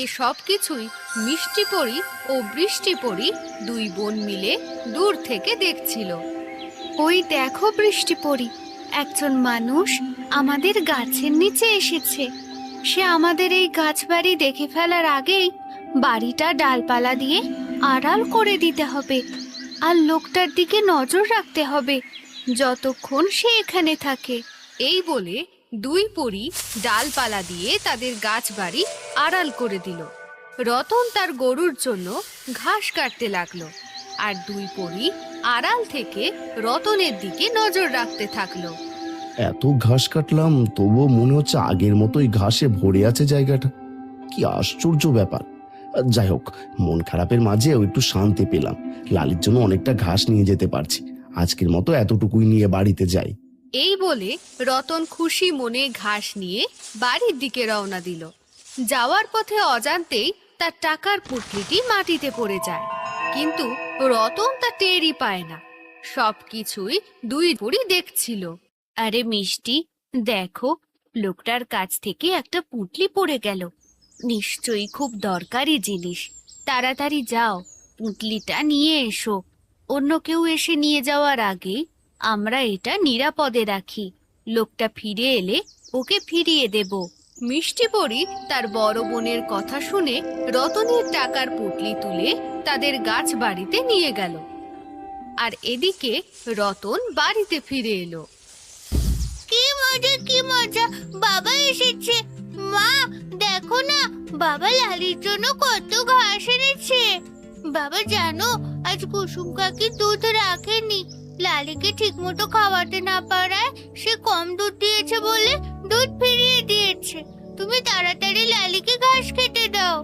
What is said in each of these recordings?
এ সব কিছুই মিষ্টি পরী ও বৃষ্টি পরী দুই বোন মিলে দূর থেকে দেখছিল। ওই দেখো বৃষ্টি পড়ি, একজন মানুষ আমাদের গাছের নিচে এসেছে। সে আমাদের এই গাছ বাড়ি দেখে ফেলার আগেই বাড়িটা ডালপালা দিয়ে আড়াল করে দিতে হবে, আর লোকটার দিকে নজর রাখতে হবে যতক্ষণ সে এখানে থাকে। এই বলে দুই পরী ডালপালা দিয়ে তাদের গাছ বাড়ি আড়াল করে দিল। রতন তার গরুর জন্য ঘাস কাটতে লাগলো, আর দুই পরী আড়াল থেকে রতনের দিকে নজর রাখতে থাকলো। এত ঘাস কাটলাম, তবুও মনে হচ্ছে আগের মতোই ঘাসে ভরে আছে জায়গাটা। কি আশ্চর্য ব্যাপার! যাই হোক, মন খারাপের মাঝেও একটু শান্তি পেলাম। লালির জন্য অনেকটা ঘাস নিয়ে যেতে পারছি। আজকের মতো এতটুকুই নিয়ে বাড়িতে যাই। এই বলে রতন খুশি মনে ঘাস নিয়ে বাড়ির দিকে রওনা দিল। যাওয়ার পথে অজান্তেই তার টাকার পুঁটলিটি মাটিতে পড়ে যায়, কিন্তু রতন তা টেরই পায় না। সবকিছুই দুই পরী দেখছিল। আরে মিষ্টি, দেখো, লোকটার কাছ থেকে একটা পুঁটলি পড়ে গেল। নিশ্চয়ই খুব দরকারি জিনিস। তাড়াতাড়ি যাও, পুঁটলিটা নিয়ে এসো। অন্য কেউ এসে নিয়ে যাওয়ার আগে আমরা এটা নিরাপদে রাখি। লোকটা ফিরে এলে ওকে ফিরিয়ে দেব। মিষ্টি পরী তার বড় বোনের কথা শুনে রতনের টাকার পুঁটলি তুলে তাদের গাছ বাড়িতে নিয়ে গেল। আর এদিকে রতন বাড়িতে ফিরে এলো। কি মজা, কি মজা! বাবা এসেছে। মা, দেখো না, বাবা লালির জন্য কত ঘাস এনেছে। বাবা জানো, আজ কুসুম কাকি দুধ রাখেনি। লালিকে ঠিক মতো খাওয়াতে না পারায় সে কম দুধ দিয়েছে বলে দুধ ফিরিয়ে দিয়েছে। তুমি তাড়াতাড়ি লালিকে ঘাস খেতে দাও।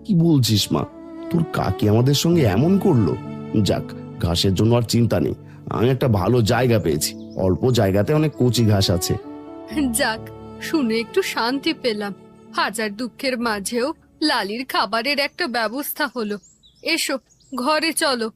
কি বলছিস মা? তোর কাকি আমাদের সঙ্গে এমন করলো? যাক, ঘাসের জন্য আর চিন্তা নেই। আমি একটা ভালো জায়গা পেয়েছি। অল্প জায়গাতে অনেক কচি ঘাস আছে। যাক, শুনে একটু শান্তি পেলাম। হাজার দুঃখের মাঝেও লালির খাবারের একটা ব্যবস্থা হলো। এসো, ঘরে চলো।